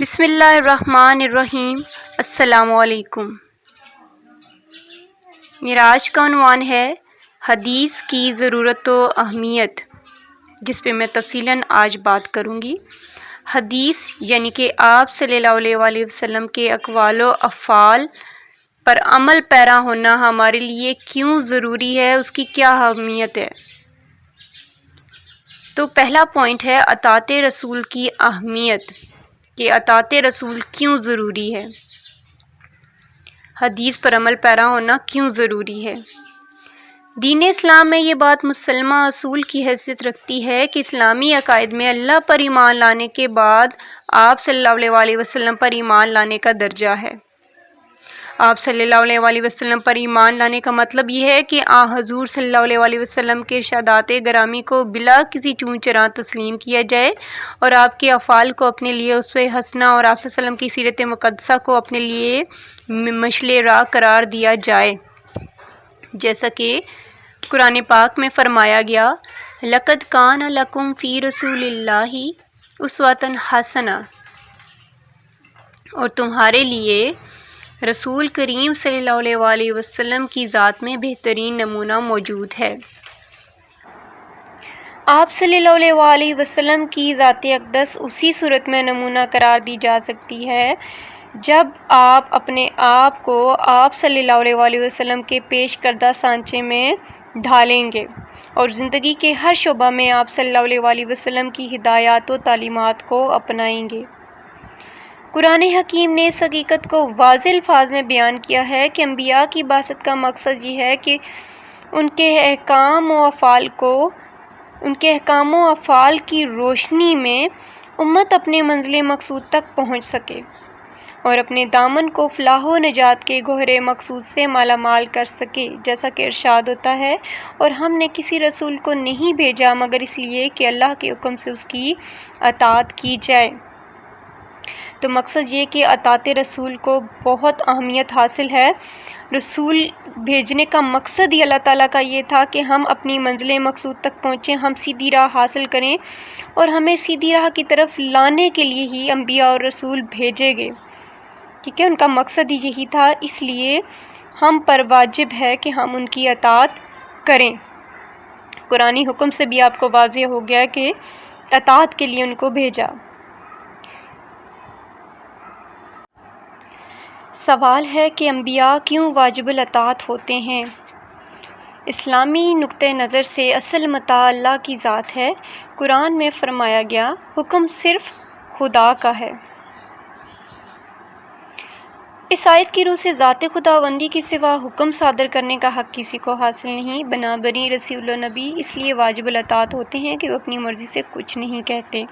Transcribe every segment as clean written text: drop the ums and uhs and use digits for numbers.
بسم اللہ الرحمن الرحیم۔ السلام علیکم۔ میرا آج کا عنوان ہے حدیث کی ضرورت و اہمیت، جس پہ میں تفصیلاً آج بات کروں گی۔ حدیث یعنی کہ آپ صلی اللہ علیہ وآلہ وسلم کے اقوال و افعال پر عمل پیرا ہونا ہمارے لیے کیوں ضروری ہے، اس کی کیا اہمیت ہے۔ تو پہلا پوائنٹ ہے اطاعت رسول کی اہمیت، کہ اطاعت رسول کیوں ضروری ہے، حدیث پر عمل پیرا ہونا کیوں ضروری ہے۔ دین اسلام میں یہ بات مسلمہ اصول کی حیثیت رکھتی ہے کہ اسلامی عقائد میں اللہ پر ایمان لانے کے بعد آپ صلی اللہ علیہ وآلہ وسلم پر ایمان لانے کا درجہ ہے۔ آپ صلی اللہ علیہ وآلہ وسلم پر ایمان لانے کا مطلب یہ ہے کہ حضور صلی اللہ علیہ وآلہ وسلم کے ارشادات گرامی کو بلا کسی چون چرا تسلیم کیا جائے، اور آپ کے افعال کو اپنے لیے اسوہ حسنہ اور آپ صلی اللہ علیہ وسلم کی سیرت مقدسہ کو اپنے لیے مشعل راہ قرار دیا جائے، جیسا کہ قرآن پاک میں فرمایا گیا لَقَدْ كَانَ لَكُمْ فِي رَسُولِ اللَّهِ أُسْوَةٌ حَسَنَةٌ، اور تمہارے لیے رسول کریم صلی اللہ علیہ وآلہ وسلم کی ذات میں بہترین نمونہ موجود ہے۔ آپ صلی اللہ علیہ وآلہ وسلم کی ذات اقدس اسی صورت میں نمونہ قرار دی جا سکتی ہے جب آپ اپنے آپ کو آپ صلی اللہ علیہ وآلہ وسلم کے پیش کردہ سانچے میں ڈھالیں گے اور زندگی کے ہر شعبہ میں آپ صلی اللہ علیہ وآلہ وسلم کی ہدایات و تعلیمات کو اپنائیں گے۔ قرآن حکیم نے اس حقیقت کو واضح الفاظ میں بیان کیا ہے کہ انبیاء کی بعثت کا مقصد یہ ہے کہ ان کے احکام و افعال کی روشنی میں امت اپنے منزل مقصود تک پہنچ سکے اور اپنے دامن کو فلاح و نجات کے گوہر مقصود سے مالا مال کر سکے، جیسا کہ ارشاد ہوتا ہے اور ہم نے کسی رسول کو نہیں بھیجا مگر اس لیے کہ اللہ کے حکم سے اس کی اطاعت کی جائے۔ تو مقصد یہ کہ اطاعت رسول کو بہت اہمیت حاصل ہے۔ رسول بھیجنے کا مقصد ہی اللہ تعالیٰ کا یہ تھا کہ ہم اپنی منزل مقصود تک پہنچیں، ہم سیدھی راہ حاصل کریں، اور ہمیں سیدھی راہ کی طرف لانے کے لیے ہی انبیاء اور رسول بھیجے گئے۔ ٹھیک ہے، ان کا مقصد ہی یہی تھا، اس لیے ہم پر واجب ہے کہ ہم ان کی اطاعت کریں۔ قرآنی حکم سے بھی آپ کو واضح ہو گیا کہ اطاعت کے لیے ان کو بھیجا۔ سوال ہے کہ انبیاء کیوں واجب الاطاعت ہوتے ہیں؟ اسلامی نقطۂ نظر سے اصل متاع اللہ کی ذات ہے۔ قرآن میں فرمایا گیا حکم صرف خدا کا ہے۔ اس آیت کی روح سے ذات خداوندی کے سوا حکم صادر کرنے کا حق کسی کو حاصل نہیں، بنابراین رسول و نبی اس لیے واجب الاطاعت ہوتے ہیں کہ وہ اپنی مرضی سے کچھ نہیں کہتے۔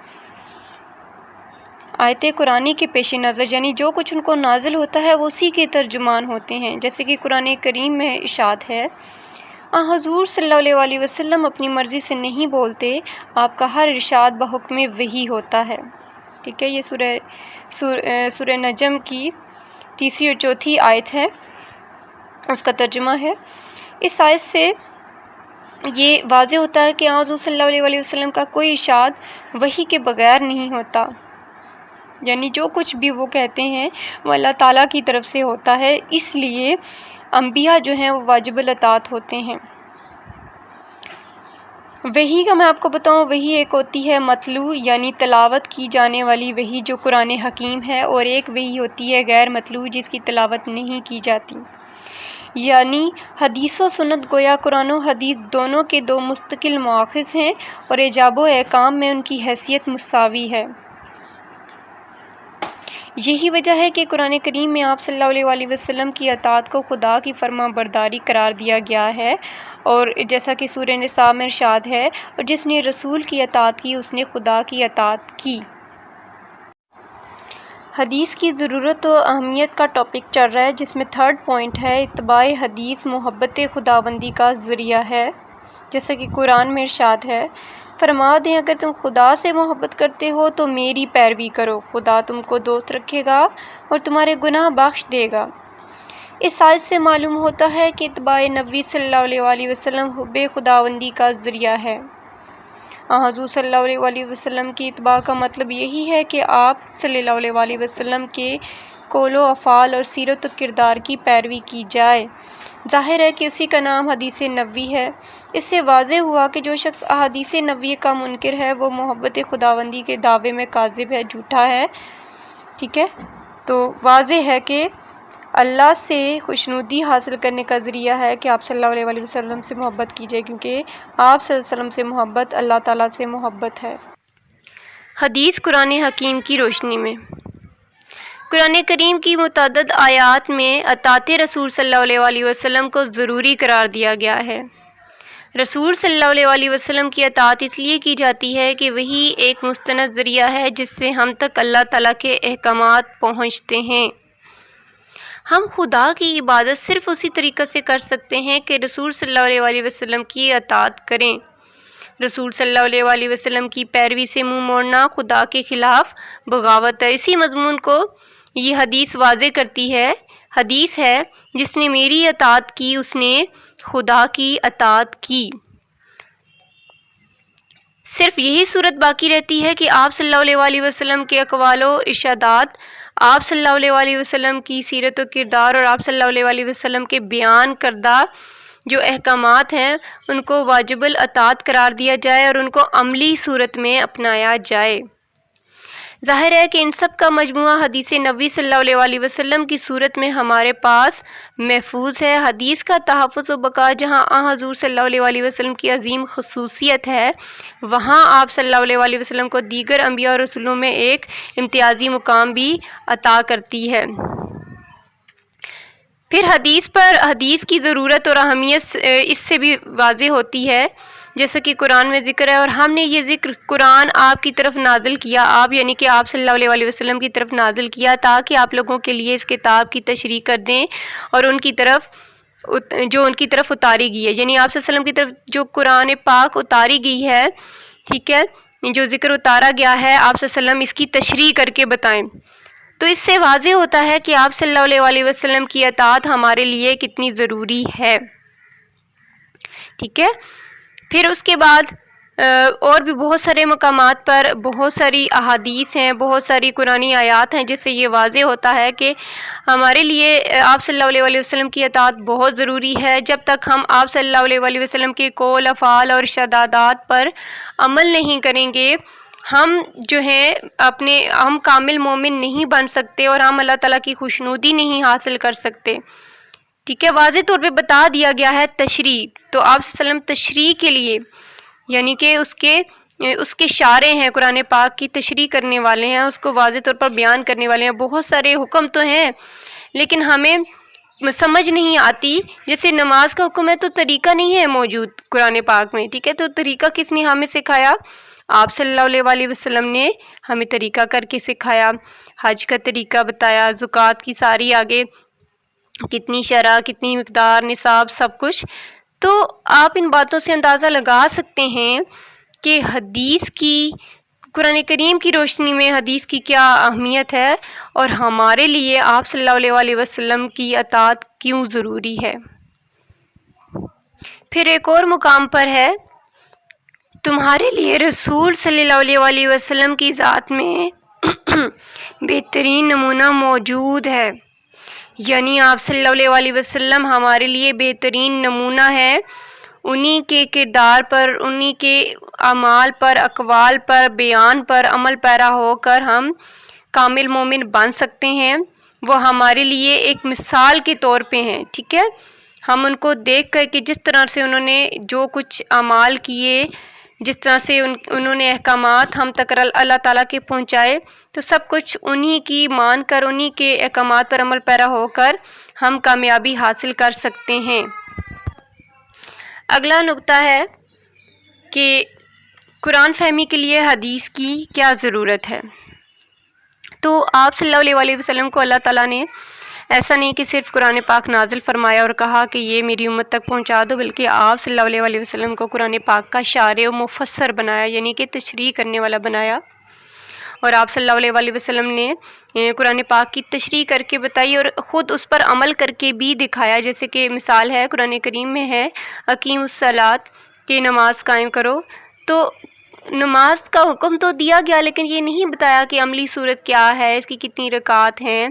آیت قرآنی کے پیش نظر یعنی جو کچھ ان کو نازل ہوتا ہے وہ اسی کے ترجمان ہوتے ہیں، جیسے کہ قرآن کریم میں ارشاد ہے حضور صلی اللہ علیہ وآلہ وسلم اپنی مرضی سے نہیں بولتے، آپ کا ہر ارشاد بحکم وحی ہوتا ہے۔ ٹھیک ہے، یہ سورہ نجم کی 3 اور 4 آیت ہے، اس کا ترجمہ ہے۔ اس آیت سے یہ واضح ہوتا ہے کہ حضور صلی اللہ علیہ وآلہ وسلم کا کوئی ارشاد وحی کے بغیر نہیں ہوتا، یعنی جو کچھ بھی وہ کہتے ہیں وہ اللہ تعالیٰ کی طرف سے ہوتا ہے، اس لیے انبیاء جو ہیں وہ واجب الاطاعت ہوتے ہیں۔ وحی کا میں آپ کو بتاؤں، وحی ایک ہوتی ہے متلو یعنی تلاوت کی جانے والی وحی جو قرآن حکیم ہے، اور ایک وحی ہوتی ہے غیر متلو جس کی تلاوت نہیں کی جاتی، یعنی حدیث و سنت گویا قرآن و حدیث دونوں کے 2 مستقل مواخذ ہیں اور ایجاب و احکام میں ان کی حیثیت مساوی ہے۔ یہی وجہ ہے کہ قرآن کریم میں آپ صلی اللہ علیہ وآلہ وسلم کی اطاعت کو خدا کی فرما برداری قرار دیا گیا ہے، اور جیسا کہ سورہ نساء میں ارشاد ہے اور جس نے رسول کی اطاعت کی اس نے خدا کی اطاعت کی۔ حدیث کی ضرورت و اہمیت کا ٹاپک چل رہا ہے، جس میں 3rd پوائنٹ ہے اتباع حدیث محبت خداوندی کا ذریعہ ہے، جیسا کہ قرآن میں ارشاد ہے فرما دیں اگر تم خدا سے محبت کرتے ہو تو میری پیروی کرو، خدا تم کو دوست رکھے گا اور تمہارے گناہ بخش دے گا۔ اس آیت سے معلوم ہوتا ہے کہ اتباع نبی صلی اللہ علیہ وآلہ وسلم حب خداوندی کا ذریعہ ہے۔ حضور صلی اللہ علیہ وسلم کی اتباع کا مطلب یہی ہے کہ آپ صلی اللہ علیہ وسلم کے قول و افعال اور سیرت و کردار کی پیروی کی جائے۔ ظاہر ہے کہ اسی کا نام حدیث نبوی ہے۔ اس سے واضح ہوا کہ جو شخص احادیث نبوی کا منکر ہے وہ محبت خداوندی کے دعوے میں کاذب ہے، جھوٹا ہے۔ ٹھیک ہے، تو واضح ہے کہ اللہ سے خوشنودی حاصل کرنے کا ذریعہ ہے کہ آپ صلی اللہ علیہ وسلم سے محبت کیجیے، کیونکہ آپ صلی اللہ علیہ وسلم سے محبت اللہ تعالیٰ سے محبت ہے۔ حدیث قرآن حکیم کی روشنی میں۔ قرآن کریم کی متعدد آیات میں اطاعت رسول صلی اللہ علیہ وسلم کو ضروری قرار دیا گیا ہے۔ رسول صلی اللہ علیہ وسلم کی اطاعت اس لیے کی جاتی ہے کہ وہی ایک مستند ذریعہ ہے جس سے ہم تک اللہ تعالیٰ کے احکامات پہنچتے ہیں۔ ہم خدا کی عبادت صرف اسی طریقے سے کر سکتے ہیں کہ رسول صلی اللہ علیہ وسلم کی اطاعت کریں۔ رسول صلی اللہ علیہ وسلم کی پیروی سے منہ موڑنا خدا کے خلاف بغاوت ہے۔ اسی مضمون کو یہ حدیث واضح کرتی ہے۔ حدیث ہے، جس نے میری اطاعت کی اس نے خدا کی اطاعت کی۔ صرف یہی صورت باقی رہتی ہے کہ آپ صلی اللہ علیہ وسلم کے اقوال و ارشادات، آپ صلی اللہ علیہ وسلم کی سیرت و کردار اور آپ صلی اللہ علیہ وسلم کے بیان کردہ جو احکامات ہیں ان کو واجب الاطاعت قرار دیا جائے اور ان کو عملی صورت میں اپنایا جائے۔ ظاہر ہے کہ ان سب کا مجموعہ حدیث نبوی صلی اللہ علیہ وسلم کی صورت میں ہمارے پاس محفوظ ہے۔ حدیث کا تحفظ و بقا جہاں حضور صلی اللہ علیہ وسلم کی عظیم خصوصیت ہے، وہاں آپ صلی اللہ علیہ وسلم کو دیگر انبیاء اور رسولوں میں ایک امتیازی مقام بھی عطا کرتی ہے۔ پھر حدیث کی ضرورت اور اہمیت اس سے بھی واضح ہوتی ہے، جیسا کہ قرآن میں ذکر ہے، اور ہم نے یہ ذکر قرآن آپ کی طرف نازل کیا، آپ یعنی کہ آپ صلی اللہ علیہ وسلم کی طرف نازل کیا تاکہ آپ لوگوں کے لیے اس کتاب کی تشریح کر دیں اور ان کی طرف اتاری گئی ہے، یعنی آپ صلی اللہ علیہ وسلم کی طرف جو قرآن پاک اتاری گئی ہے، ٹھیک ہے، جو ذکر اتارا گیا ہے، آپ صلی اللہ علیہ وسلم اس کی تشریح کر کے بتائیں۔ تو اس سے واضح ہوتا ہے کہ آپ صلی اللہ علیہ وسلم کی اطاعت ہمارے لیے کتنی ضروری ہے۔ ٹھیک ہے، پھر اس کے بعد اور بھی بہت سارے مقامات پر بہت ساری احادیث ہیں، بہت ساری قرآنی آیات ہیں جس سے یہ واضح ہوتا ہے کہ ہمارے لیے آپ صلی اللہ علیہ وسلم کی اطاعت بہت ضروری ہے۔ جب تک ہم آپ صلی اللہ علیہ وسلم کے قول، افعال اور ارشادات پر عمل نہیں کریں گے، ہم جو ہیں ہم کامل مومن نہیں بن سکتے اور ہم اللہ تعالیٰ کی خوشنودی نہیں حاصل کر سکتے۔ ٹھیک ہے، واضح طور پہ بتا دیا گیا ہے تشریح، تو آپ صلی اللہ علیہ وسلم تشریح کے لیے یعنی کہ اس کے شارع ہیں، قرآن پاک کی تشریح کرنے والے ہیں، اس کو واضح طور پر بیان کرنے والے ہیں۔ بہت سارے حکم تو ہیں لیکن ہمیں سمجھ نہیں آتی، جیسے نماز کا حکم ہے تو طریقہ نہیں ہے موجود قرآن پاک میں، ٹھیک ہے، تو طریقہ کس نے ہمیں سکھایا؟ آپ صلی اللہ علیہ وسلم نے ہمیں طریقہ کر کے سکھایا، حج کا طریقہ بتایا، زکوٰۃ کی ساری آگے کتنی شرح، کتنی مقدار، نصاب، سب کچھ۔ تو آپ ان باتوں سے اندازہ لگا سکتے ہیں کہ قرآن کریم کی روشنی میں حدیث کی کیا اہمیت ہے اور ہمارے لیے آپ صلی اللہ علیہ وسلم کی اطاعت کیوں ضروری ہے۔ پھر ایک اور مقام پر ہے، تمہارے لیے رسول صلی اللہ علیہ وسلم کی ذات میں بہترین نمونہ موجود ہے، یعنی آپ صلی اللہ علیہ وسلم ہمارے لیے بہترین نمونہ ہے۔ انہی کے کردار پر، انہی کے اعمال پر، اقوال پر، بیان پر عمل پیرا ہو کر ہم کامل مومن بن سکتے ہیں۔ وہ ہمارے لیے ایک مثال کے طور پہ ہیں، ٹھیک ہے، ہم ان کو دیکھ کر کہ جس طرح سے انہوں نے جو کچھ اعمال کیے، جس طرح سے انہوں نے احکامات ہم تک اللہ تعالیٰ کے پہنچائے، تو سب کچھ انہی کی مان کر، انہی کے احکامات پر عمل پیرا ہو کر ہم کامیابی حاصل کر سکتے ہیں۔ اگلا نقطہ ہے کہ قرآن فہمی کے لیے حدیث کی کیا ضرورت ہے۔ تو آپ صلی اللہ علیہ وسلم کو اللہ تعالیٰ نے ایسا نہیں کہ صرف قرآن پاک نازل فرمایا اور کہا کہ یہ میری امت تک پہنچا دو، بلکہ آپ صلی اللہ علیہ وسلم کو قرآن پاک کا شارح و مفسر بنایا، یعنی کہ تشریح کرنے والا بنایا، اور آپ صلی اللہ علیہ وسلم نے قرآن پاک کی تشریح کر کے بتائی اور خود اس پر عمل کر کے بھی دکھایا، جیسے کہ مثال ہے قرآن کریم میں ہے اقیم الصلاۃ، کہ نماز قائم کرو۔ تو نماز کا حکم تو دیا گیا، لیکن یہ نہیں بتایا کہ عملی صورت کیا ہے، اس کی کتنی رکعات ہیں،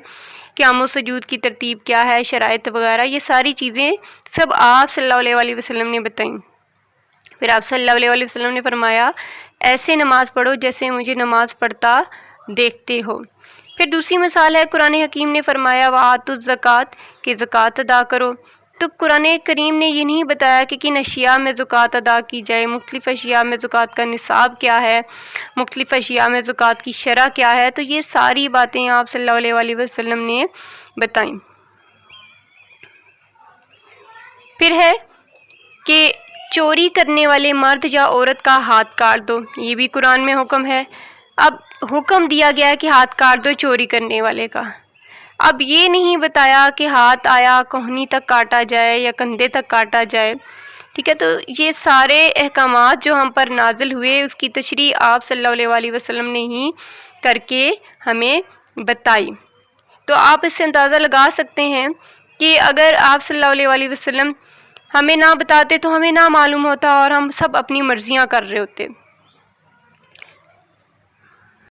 قیام و سجود کی ترتیب کیا ہے، شرائط وغیرہ، یہ ساری چیزیں سب آپ صلی اللہ علیہ وسلم نے بتائیں۔ پھر آپ صلی اللہ علیہ وسلم نے فرمایا ایسے نماز پڑھو جیسے مجھے نماز پڑھتا دیکھتے ہو۔ پھر دوسری مثال ہے، قرآن حکیم نے فرمایا وَآتُوا الزَّکَاۃَ کہ زکوٰۃ ادا کرو۔ تو قرآن کریم نے یہ نہیں بتایا کہ کن اشیاء میں زکوٰۃ ادا کی جائے، مختلف اشیاء میں زکوٰۃ کا نصاب کیا ہے، مختلف اشیاء میں زکوٰۃ کی شرح کیا ہے، تو یہ ساری باتیں آپ صلی اللہ علیہ وسلم نے بتائیں۔ پھر ہے کہ چوری کرنے والے مرد یا عورت کا ہاتھ کاٹ دو، یہ بھی قرآن میں حکم ہے۔ اب حکم دیا گیا ہے کہ ہاتھ کاٹ دو چوری کرنے والے کا، اب یہ نہیں بتایا کہ ہاتھ آیا کوہنی تک کاٹا جائے یا کندھے تک کاٹا جائے، ٹھیک ہے۔ تو یہ سارے احکامات جو ہم پر نازل ہوئے اس کی تشریح آپ صلی اللہ علیہ وسلم نے ہی کر کے ہمیں بتائی۔ تو آپ اس سے اندازہ لگا سکتے ہیں کہ اگر آپ صلی اللہ علیہ وسلم ہمیں نہ بتاتے تو ہمیں نہ معلوم ہوتا اور ہم سب اپنی مرضیاں کر رہے ہوتے۔